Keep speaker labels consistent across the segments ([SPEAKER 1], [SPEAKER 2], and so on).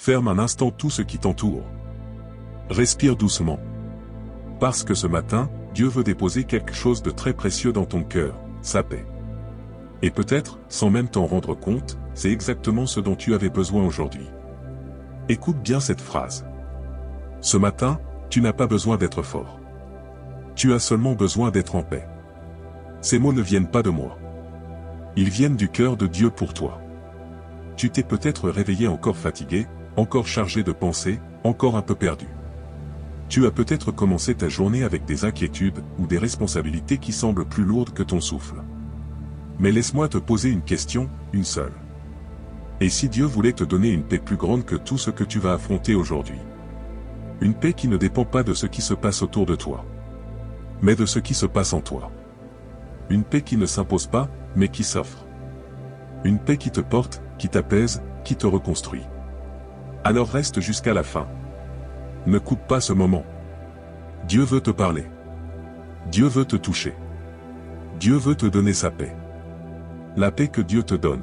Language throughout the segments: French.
[SPEAKER 1] Ferme un instant tout ce qui t'entoure. Respire doucement. Parce que ce matin, Dieu veut déposer quelque chose de très précieux dans ton cœur, sa paix. Et peut-être, sans même t'en rendre compte, c'est exactement ce dont tu avais besoin aujourd'hui. Écoute bien cette phrase. Ce matin, tu n'as pas besoin d'être fort. Tu as seulement besoin d'être en paix. Ces mots ne viennent pas de moi. Ils viennent du cœur de Dieu pour toi. Tu t'es peut-être réveillé encore fatigué, encore chargé de pensées, encore un peu perdu. Tu as peut-être commencé ta journée avec des inquiétudes ou des responsabilités qui semblent plus lourdes que ton souffle. Mais laisse-moi te poser une question, une seule. Et si Dieu voulait te donner une paix plus grande que tout ce que tu vas affronter aujourd'hui? Une paix qui ne dépend pas de ce qui se passe autour de toi, mais de ce qui se passe en toi. Une paix qui ne s'impose pas, mais qui s'offre. Une paix qui te porte, qui t'apaise, qui te reconstruit. Alors reste jusqu'à la fin. Ne coupe pas ce moment. Dieu veut te parler. Dieu veut te toucher. Dieu veut te donner sa paix. La paix que Dieu te donne.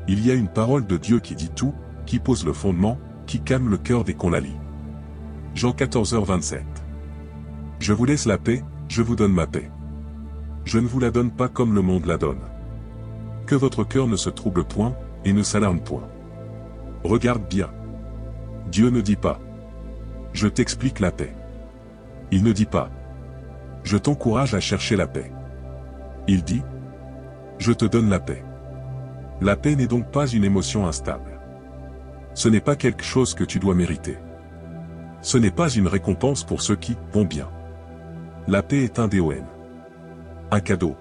[SPEAKER 1] Il y a une parole de Dieu qui dit tout, qui pose le fondement, qui calme le cœur dès qu'on la lit. Jean 14h27. Je vous laisse la paix, je vous donne ma paix. Je ne vous la donne pas comme le monde la donne. Que votre cœur ne se trouble point, et ne s'alarme point. Regarde bien. Dieu ne dit pas: je t'explique la paix. Il ne dit pas: je t'encourage à chercher la paix. Il dit: je te donne la paix. La paix n'est donc pas une émotion instable. Ce n'est pas quelque chose que tu dois mériter. Ce n'est pas une récompense pour ceux qui vont bien. La paix est un DON. Un cadeau.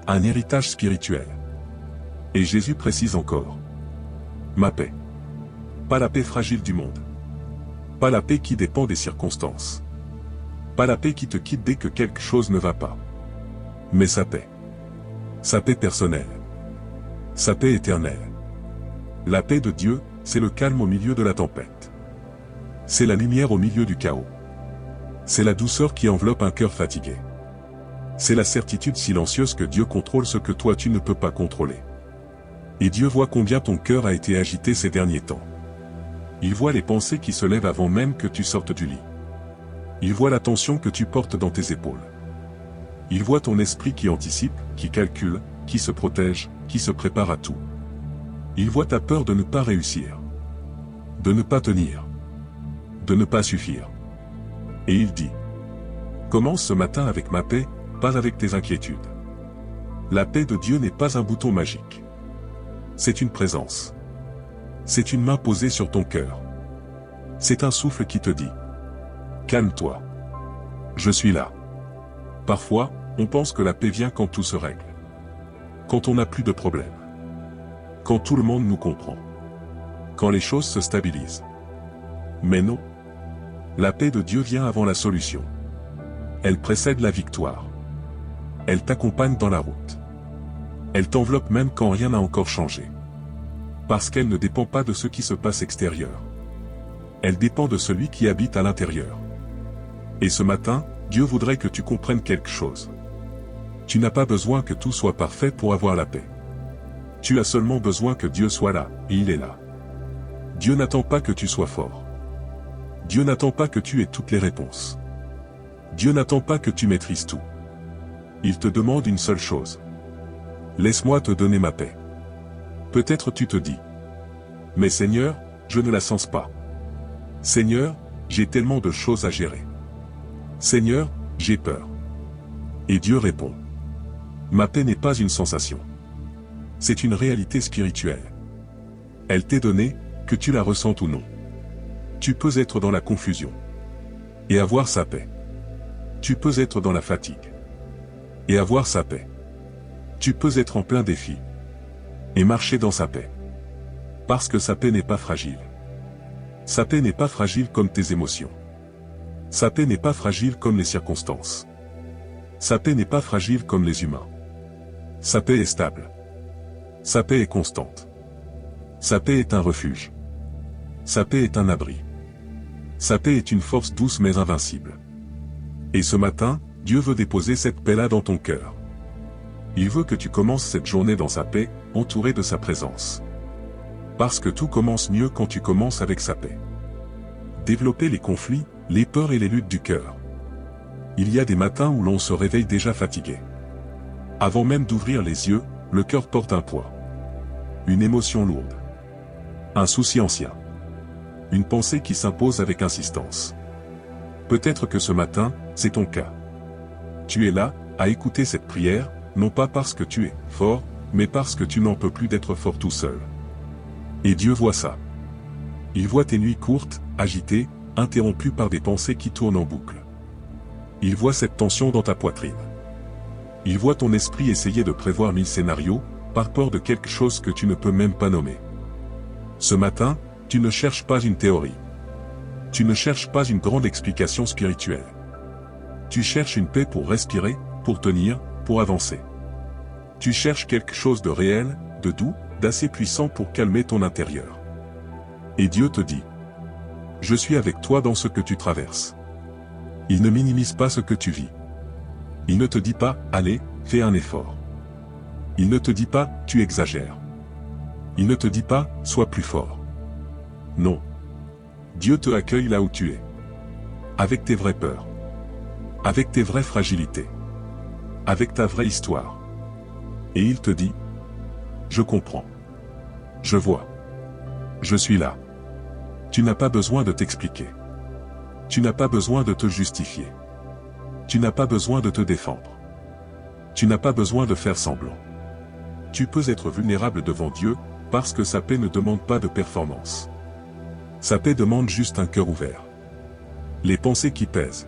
[SPEAKER 1] Un héritage spirituel. Et Jésus précise encore: ma paix. Pas la paix fragile du monde. Pas la paix qui dépend des circonstances. Pas la paix qui te quitte dès que quelque chose ne va pas. Mais sa paix. Sa paix personnelle. Sa paix éternelle. La paix de Dieu, c'est le calme au milieu de la tempête. C'est la lumière au milieu du chaos. C'est la douceur qui enveloppe un cœur fatigué. C'est la certitude silencieuse que Dieu contrôle ce que toi tu ne peux pas contrôler. Et Dieu voit combien ton cœur a été agité ces derniers temps. Il voit les pensées qui se lèvent avant même que tu sortes du lit. Il voit la tension que tu portes dans tes épaules. Il voit ton esprit qui anticipe, qui calcule, qui se protège, qui se prépare à tout. Il voit ta peur de ne pas réussir. De ne pas tenir. De ne pas suffire. Et il dit: commence ce matin avec ma paix, pas avec tes inquiétudes. La paix de Dieu n'est pas un bouton magique. C'est une présence. C'est une main posée sur ton cœur. C'est un souffle qui te dit: calme-toi. Je suis là. Parfois, on pense que la paix vient quand tout se règle. Quand on n'a plus de problème. Quand tout le monde nous comprend. Quand les choses se stabilisent. Mais non. La paix de Dieu vient avant la solution. Elle précède la victoire. Elle t'accompagne dans la route. Elle t'enveloppe même quand rien n'a encore changé. Parce qu'elle ne dépend pas de ce qui se passe extérieur. Elle dépend de celui qui habite à l'intérieur. Et ce matin, Dieu voudrait que tu comprennes quelque chose. Tu n'as pas besoin que tout soit parfait pour avoir la paix. Tu as seulement besoin que Dieu soit là, et il est là. Dieu n'attend pas que tu sois fort. Dieu n'attend pas que tu aies toutes les réponses. Dieu n'attend pas que tu maîtrises tout. Il te demande une seule chose. Laisse-moi te donner ma paix. Peut-être tu te dis: mais Seigneur, je ne la sens pas. Seigneur, j'ai tellement de choses à gérer. Seigneur, j'ai peur. Et Dieu répond: ma paix n'est pas une sensation. C'est une réalité spirituelle. Elle t'est donnée, que tu la ressentes ou non. Tu peux être dans la confusion et avoir sa paix. Tu peux être dans la fatigue et avoir sa paix. Tu peux être en plein défi et marcher dans sa paix. Parce que sa paix n'est pas fragile. Sa paix n'est pas fragile comme tes émotions. Sa paix n'est pas fragile comme les circonstances. Sa paix n'est pas fragile comme les humains. Sa paix est stable. Sa paix est constante. Sa paix est un refuge. Sa paix est un abri. Sa paix est une force douce mais invincible. Et ce matin, Dieu veut déposer cette paix-là dans ton cœur. Il veut que tu commences cette journée dans sa paix, entouré de sa présence. Parce que tout commence mieux quand tu commences avec sa paix. Développer les conflits, les peurs et les luttes du cœur. Il y a des matins où l'on se réveille déjà fatigué. Avant même d'ouvrir les yeux, le cœur porte un poids. Une émotion lourde. Un souci ancien. Une pensée qui s'impose avec insistance. Peut-être que ce matin, c'est ton cas. Tu es là, à écouter cette prière, non pas parce que tu es fort, mais parce que tu n'en peux plus d'être fort tout seul. Et Dieu voit ça. Il voit tes nuits courtes, agitées, interrompues par des pensées qui tournent en boucle. Il voit cette tension dans ta poitrine. Il voit ton esprit essayer de prévoir 1000 scénarios, par peur de quelque chose que tu ne peux même pas nommer. Ce matin, tu ne cherches pas une théorie. Tu ne cherches pas une grande explication spirituelle. Tu cherches une paix pour respirer, pour tenir, pour avancer. Tu cherches quelque chose de réel, de doux, d'assez puissant pour calmer ton intérieur. Et Dieu te dit: je suis avec toi dans ce que tu traverses. Il ne minimise pas ce que tu vis. Il ne te dit pas: allez, fais un effort. Il ne te dit pas: tu exagères. Il ne te dit pas: sois plus fort. Non. Dieu te accueille là où tu es. Avec tes vraies peurs. Avec tes vraies fragilités. Avec ta vraie histoire. Et il te dit: je comprends. Je vois. Je suis là. Tu n'as pas besoin de t'expliquer. Tu n'as pas besoin de te justifier. Tu n'as pas besoin de te défendre. Tu n'as pas besoin de faire semblant. Tu peux être vulnérable devant Dieu, parce que sa paix ne demande pas de performance. Sa paix demande juste un cœur ouvert. Les pensées qui pèsent.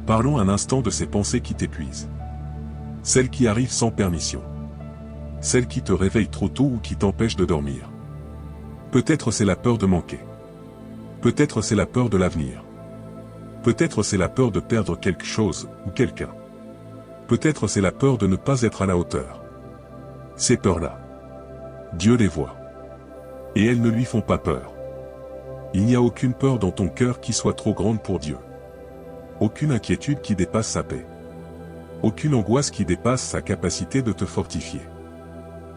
[SPEAKER 1] Parlons un instant de ces pensées qui t'épuisent. Celles qui arrivent sans permission. Celles qui te réveillent trop tôt ou qui t'empêchent de dormir. Peut-être c'est la peur de manquer. Peut-être c'est la peur de l'avenir. Peut-être c'est la peur de perdre quelque chose, ou quelqu'un. Peut-être c'est la peur de ne pas être à la hauteur. Ces peurs-là, Dieu les voit. Et elles ne lui font pas peur. Il n'y a aucune peur dans ton cœur qui soit trop grande pour Dieu. Aucune inquiétude qui dépasse sa paix. Aucune angoisse qui dépasse sa capacité de te fortifier.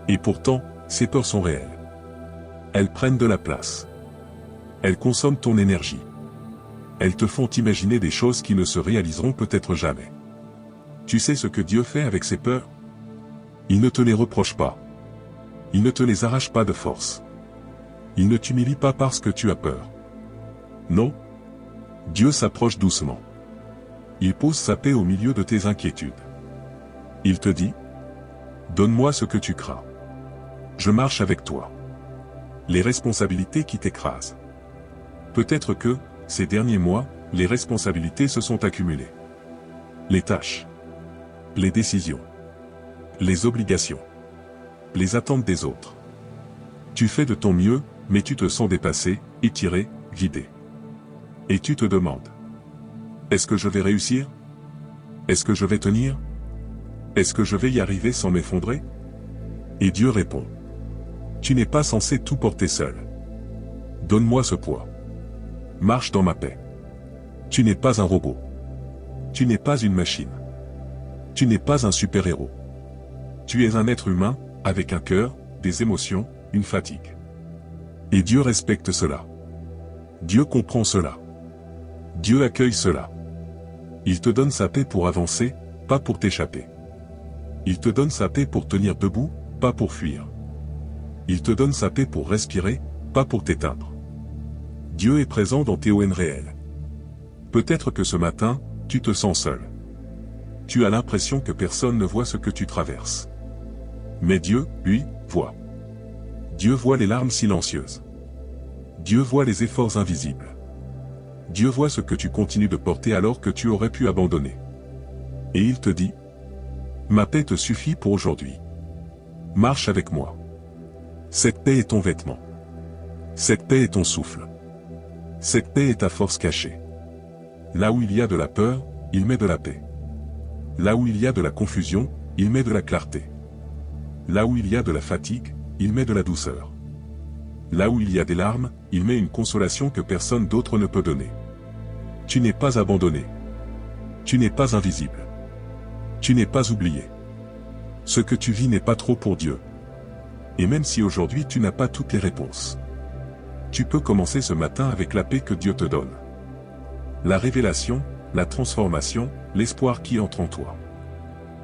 [SPEAKER 1] Et pourtant, ces peurs sont réelles. Elles prennent de la place. Elles consomment ton énergie. Elles te font imaginer des choses qui ne se réaliseront peut-être jamais. Tu sais ce que Dieu fait avec ces peurs? Il ne te les reproche pas. Il ne te les arrache pas de force. Il ne t'humilie pas parce que tu as peur. Non. Dieu s'approche doucement. Il pose sa paix au milieu de tes inquiétudes. Il te dit: donne-moi ce que tu crains. Je marche avec toi. Les responsabilités qui t'écrasent. Peut-être que, ces derniers mois, les responsabilités se sont accumulées. Les tâches. Les décisions. Les obligations. Les attentes des autres. Tu fais de ton mieux, mais tu te sens dépassé, étiré, vidé. Et tu te demandes: est-ce que je vais réussir? Est-ce que je vais tenir? Est-ce que je vais y arriver sans m'effondrer? Et Dieu répond: tu n'es pas censé tout porter seul. Donne-moi ce poids. Marche dans ma paix. Tu n'es pas un robot. Tu n'es pas une machine. Tu n'es pas un super-héros. Tu es un être humain, avec un cœur, des émotions, une fatigue. Et Dieu respecte cela. Dieu comprend cela. Dieu accueille cela. Il te donne sa paix pour avancer, pas pour t'échapper. Il te donne sa paix pour tenir debout, pas pour fuir. Il te donne sa paix pour respirer, pas pour t'éteindre. Dieu est présent dans tes ON réels. Peut-être que ce matin, tu te sens seul. Tu as l'impression que personne ne voit ce que tu traverses. Mais Dieu, lui, voit. Dieu voit les larmes silencieuses. Dieu voit les efforts invisibles. Dieu voit ce que tu continues de porter alors que tu aurais pu abandonner. Et il te dit: ma paix te suffit pour aujourd'hui. Marche avec moi. Cette paix est ton vêtement. Cette paix est ton souffle. Cette paix est ta force cachée. Là où il y a de la peur, il met de la paix. Là où il y a de la confusion, il met de la clarté. Là où il y a de la fatigue, il met de la douceur. Là où il y a des larmes, il met une consolation que personne d'autre ne peut donner. Tu n'es pas abandonné. Tu n'es pas invisible. Tu n'es pas oublié. Ce que tu vis n'est pas trop pour Dieu. Et même si aujourd'hui tu n'as pas toutes les réponses, tu peux commencer ce matin avec la paix que Dieu te donne. La révélation, la transformation, l'espoir qui entre en toi.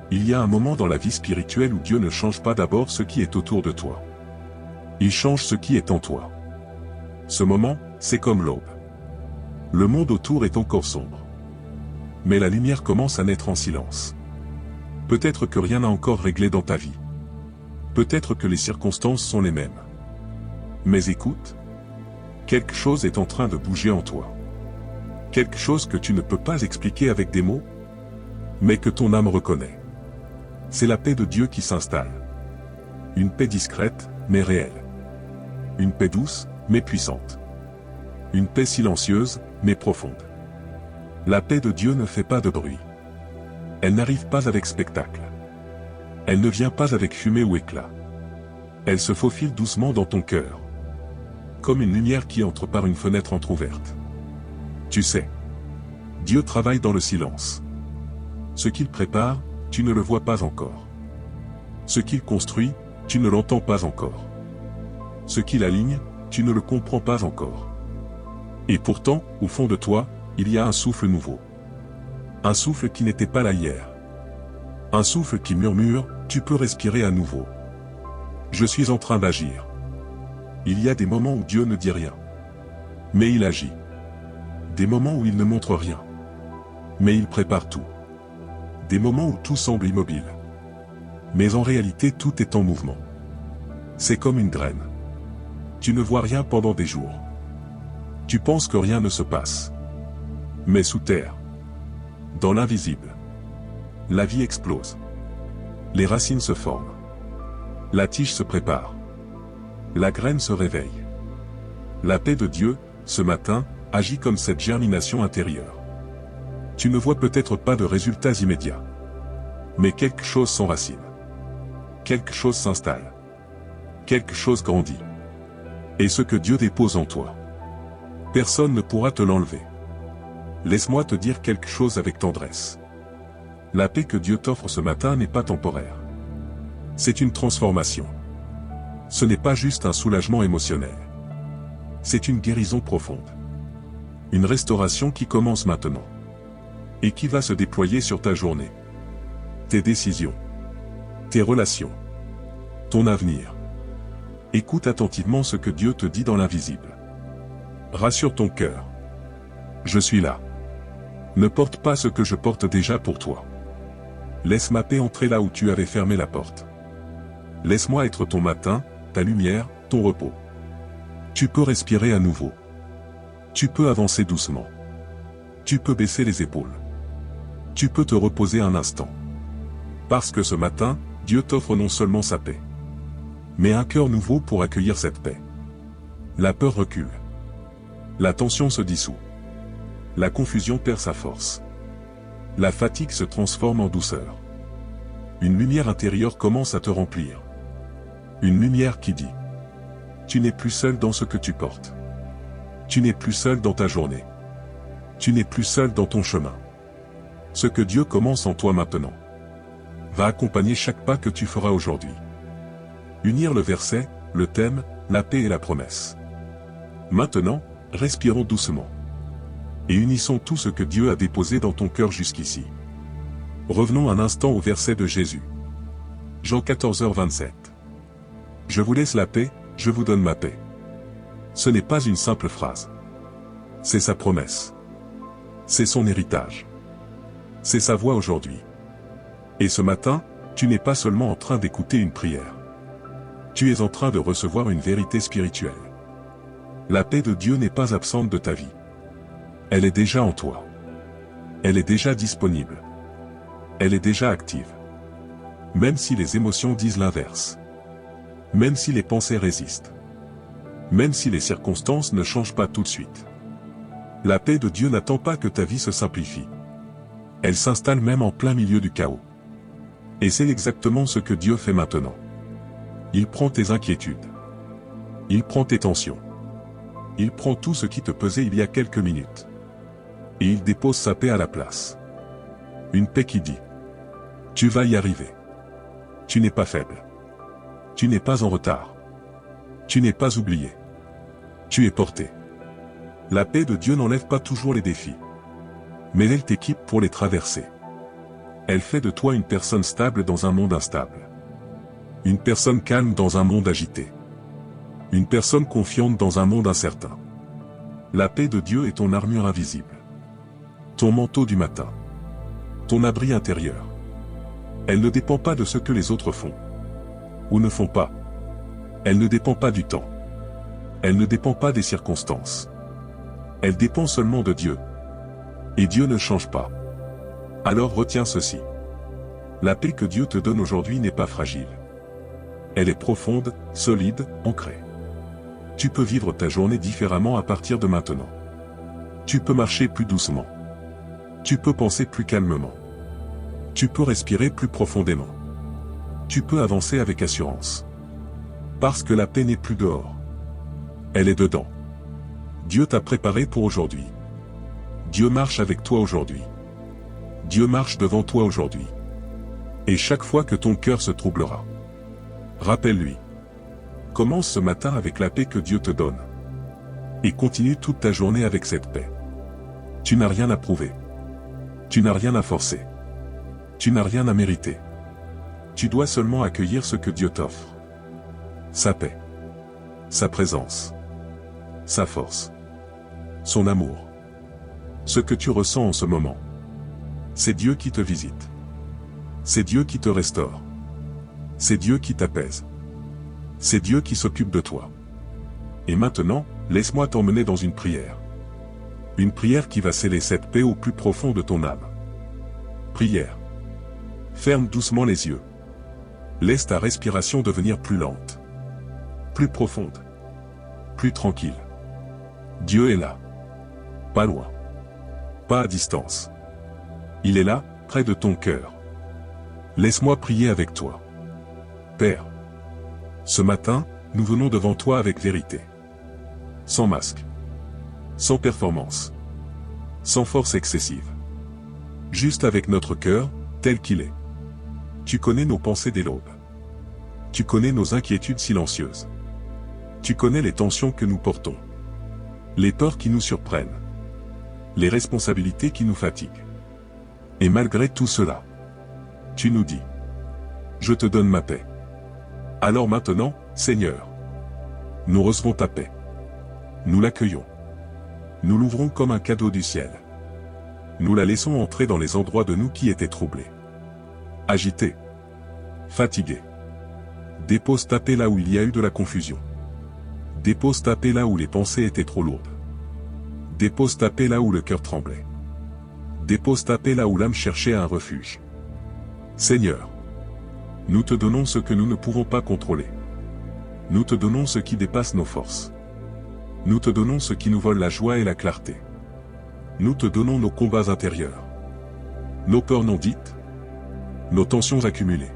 [SPEAKER 1] Il y a un moment dans la vie spirituelle où Dieu ne change pas d'abord ce qui est autour de toi. Il change ce qui est en toi. Ce moment, c'est comme l'aube. Le monde autour est encore sombre. Mais la lumière commence à naître en silence. Peut-être que rien n'a encore réglé dans ta vie. Peut-être que les circonstances sont les mêmes. Mais écoute, quelque chose est en train de bouger en toi. Quelque chose que tu ne peux pas expliquer avec des mots, mais que ton âme reconnaît. C'est la paix de Dieu qui s'installe. Une paix discrète, mais réelle. Une paix douce, mais puissante. Une paix silencieuse, mais profonde. La paix de Dieu ne fait pas de bruit. Elle n'arrive pas avec spectacle. Elle ne vient pas avec fumée ou éclat. Elle se faufile doucement dans ton cœur. Comme une lumière qui entre par une fenêtre entr'ouverte. Tu sais, Dieu travaille dans le silence. Ce qu'il prépare, tu ne le vois pas encore. Ce qu'il construit, tu ne l'entends pas encore. Ce qu'il aligne, tu ne le comprends pas encore. Et pourtant, au fond de toi, il y a un souffle nouveau. Un souffle qui n'était pas là hier. Un souffle qui murmure, tu peux respirer à nouveau. Je suis en train d'agir. Il y a des moments où Dieu ne dit rien. Mais il agit. Des moments où il ne montre rien. Mais il prépare tout. Des moments où tout semble immobile. Mais en réalité tout est en mouvement. C'est comme une graine. Tu ne vois rien pendant des jours. Tu penses que rien ne se passe. Mais sous terre, dans l'invisible, la vie explose. Les racines se forment. La tige se prépare. La graine se réveille. La paix de Dieu, ce matin, agit comme cette germination intérieure. Tu ne vois peut-être pas de résultats immédiats. Mais quelque chose s'enracine. Quelque chose s'installe. Quelque chose grandit. Et ce que Dieu dépose en toi, personne ne pourra te l'enlever. Laisse-moi te dire quelque chose avec tendresse. La paix que Dieu t'offre ce matin n'est pas temporaire. C'est une transformation. Ce n'est pas juste un soulagement émotionnel. C'est une guérison profonde. Une restauration qui commence maintenant. Et qui va se déployer sur ta journée. Tes décisions. Tes relations. Ton avenir. Écoute attentivement ce que Dieu te dit dans l'invisible. Rassure ton cœur. Je suis là. Ne porte pas ce que je porte déjà pour toi. Laisse ma paix entrer là où tu avais fermé la porte. Laisse-moi être ton matin, ta lumière, ton repos. Tu peux respirer à nouveau. Tu peux avancer doucement. Tu peux baisser les épaules. Tu peux te reposer un instant. Parce que ce matin, Dieu t'offre non seulement sa paix, mais un cœur nouveau pour accueillir cette paix. La peur recule. La tension se dissout. La confusion perd sa force. La fatigue se transforme en douceur. Une lumière intérieure commence à te remplir. Une lumière qui dit: tu n'es plus seul dans ce que tu portes. Tu n'es plus seul dans ta journée. Tu n'es plus seul dans ton chemin. Ce que Dieu commence en toi maintenant va accompagner chaque pas que tu feras aujourd'hui. Unir le verset, le thème, la paix et la promesse. Maintenant, respirons doucement. Et unissons tout ce que Dieu a déposé dans ton cœur jusqu'ici. Revenons un instant au verset de Jésus. Jean 14h27. Je vous laisse la paix, je vous donne ma paix. Ce n'est pas une simple phrase. C'est sa promesse. C'est son héritage. C'est sa voix aujourd'hui. Et ce matin, tu n'es pas seulement en train d'écouter une prière. Tu es en train de recevoir une vérité spirituelle. La paix de Dieu n'est pas absente de ta vie. Elle est déjà en toi. Elle est déjà disponible. Elle est déjà active. Même si les émotions disent l'inverse. Même si les pensées résistent. Même si les circonstances ne changent pas tout de suite. La paix de Dieu n'attend pas que ta vie se simplifie. Elle s'installe même en plein milieu du chaos. Et c'est exactement ce que Dieu fait maintenant. Il prend tes inquiétudes. Il prend tes tensions. Il prend tout ce qui te pesait il y a quelques minutes. Et il dépose sa paix à la place. Une paix qui dit: tu vas y arriver. Tu n'es pas faible. Tu n'es pas en retard. Tu n'es pas oublié. Tu es porté. La paix de Dieu n'enlève pas toujours les défis. Mais elle t'équipe pour les traverser. Elle fait de toi une personne stable dans un monde instable. Une personne calme dans un monde agité. Une personne confiante dans un monde incertain. La paix de Dieu est ton armure invisible. Ton manteau du matin. Ton abri intérieur. Elle ne dépend pas de ce que les autres font. Ou ne font pas. Elle ne dépend pas du temps. Elle ne dépend pas des circonstances. Elle dépend seulement de Dieu. Et Dieu ne change pas. Alors retiens ceci. La paix que Dieu te donne aujourd'hui n'est pas fragile. Elle est profonde, solide, ancrée. Tu peux vivre ta journée différemment à partir de maintenant. Tu peux marcher plus doucement. Tu peux penser plus calmement. Tu peux respirer plus profondément. Tu peux avancer avec assurance. Parce que la paix n'est plus dehors. Elle est dedans. Dieu t'a préparé pour aujourd'hui. Dieu marche avec toi aujourd'hui. Dieu marche devant toi aujourd'hui. Et chaque fois que ton cœur se troublera, rappelle-lui. Commence ce matin avec la paix que Dieu te donne. Et continue toute ta journée avec cette paix. Tu n'as rien à prouver. Tu n'as rien à forcer. Tu n'as rien à mériter. Tu dois seulement accueillir ce que Dieu t'offre. Sa paix. Sa présence. Sa force. Son amour. Ce que tu ressens en ce moment. C'est Dieu qui te visite. C'est Dieu qui te restaure. C'est Dieu qui t'apaise. C'est Dieu qui s'occupe de toi. Et maintenant, laisse-moi t'emmener dans une prière. Une prière qui va sceller cette paix au plus profond de ton âme. Prière. Ferme doucement les yeux. Laisse ta respiration devenir plus lente. Plus profonde. Plus tranquille. Dieu est là. Pas loin. Pas à distance. Il est là, près de ton cœur. Laisse-moi prier avec toi. Père. Ce matin, nous venons devant toi avec vérité. Sans masque. Sans performance. Sans force excessive. Juste avec notre cœur, tel qu'il est. Tu connais nos pensées dès l'aube. Tu connais nos inquiétudes silencieuses. Tu connais les tensions que nous portons. Les peurs qui nous surprennent. Les responsabilités qui nous fatiguent. Et malgré tout cela, tu nous dis, je te donne ma paix. Alors maintenant, Seigneur, nous recevons ta paix. Nous l'accueillons. Nous l'ouvrons comme un cadeau du ciel. Nous la laissons entrer dans les endroits de nous qui étaient troublés. Agités. Fatigués. Dépose ta paix là où il y a eu de la confusion. Dépose ta paix là où les pensées étaient trop lourdes. Dépose ta paix là où le cœur tremblait. Dépose ta paix là où l'âme cherchait un refuge. Seigneur, nous te donnons ce que nous ne pouvons pas contrôler. Nous te donnons ce qui dépasse nos forces. Nous te donnons ce qui nous vole la joie et la clarté. Nous te donnons nos combats intérieurs. Nos peurs non dites. Nos tensions accumulées.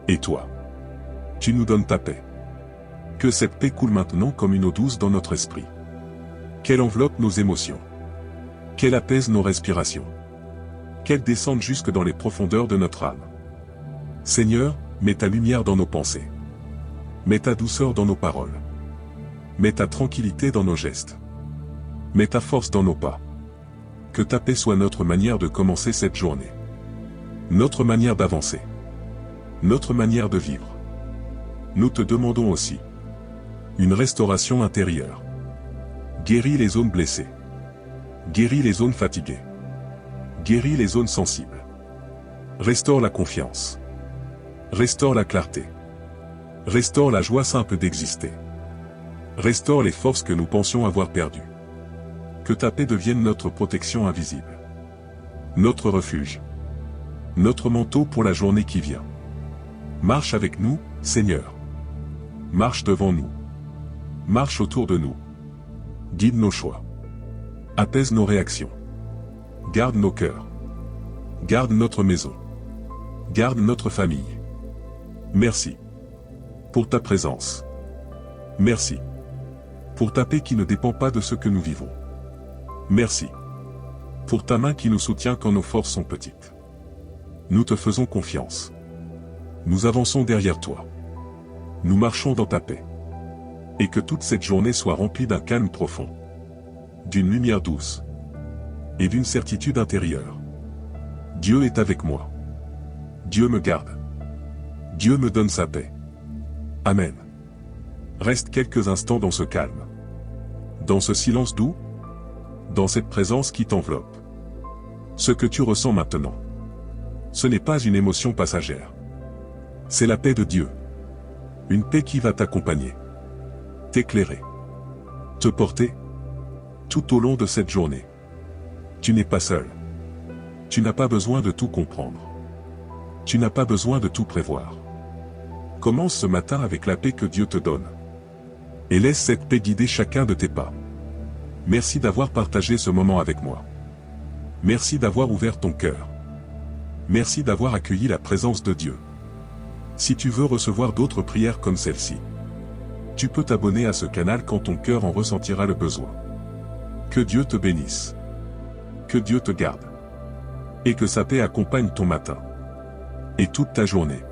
[SPEAKER 1] Et toi, tu nous donnes ta paix. Que cette paix coule maintenant comme une eau douce dans notre esprit. Qu'elle enveloppe nos émotions. Qu'elle apaise nos respirations. Qu'elle descende jusque dans les profondeurs de notre âme. Seigneur, mets ta lumière dans nos pensées. Mets ta douceur dans nos paroles. Mets ta tranquillité dans nos gestes. Mets ta force dans nos pas. Que ta paix soit notre manière de commencer cette journée. Notre manière d'avancer. Notre manière de vivre. Nous te demandons aussi une restauration intérieure. Guéris les zones blessées. Guéris les zones fatiguées. Guéris les zones sensibles. Restaure la confiance. Restaure la clarté. Restaure la joie simple d'exister. Restaure les forces que nous pensions avoir perdues. Que ta paix devienne notre protection invisible. Notre refuge. Notre manteau pour la journée qui vient. Marche avec nous, Seigneur. Marche devant nous. Marche autour de nous. Guide nos choix. Apaise nos réactions. Garde nos cœurs. Garde notre maison. Garde notre famille. Merci pour ta présence. Merci pour ta paix qui ne dépend pas de ce que nous vivons. Merci pour ta main qui nous soutient quand nos forces sont petites. Nous te faisons confiance. Nous avançons derrière toi. Nous marchons dans ta paix. Et que toute cette journée soit remplie d'un calme profond, d'une lumière douce et d'une certitude intérieure. Dieu est avec moi. Dieu me garde. Dieu me donne sa paix. Amen. Reste quelques instants dans ce calme, dans ce silence doux, dans cette présence qui t'enveloppe. Ce que tu ressens maintenant, ce n'est pas une émotion passagère. C'est la paix de Dieu. Une paix qui va t'accompagner, t'éclairer, te porter, tout au long de cette journée. Tu n'es pas seul. Tu n'as pas besoin de tout comprendre. Tu n'as pas besoin de tout prévoir. Commence ce matin avec la paix que Dieu te donne. Et laisse cette paix guider chacun de tes pas. Merci d'avoir partagé ce moment avec moi. Merci d'avoir ouvert ton cœur. Merci d'avoir accueilli la présence de Dieu. Si tu veux recevoir d'autres prières comme celle-ci, tu peux t'abonner à ce canal quand ton cœur en ressentira le besoin. Que Dieu te bénisse. Que Dieu te garde. Et que sa paix accompagne ton matin. Et toute ta journée.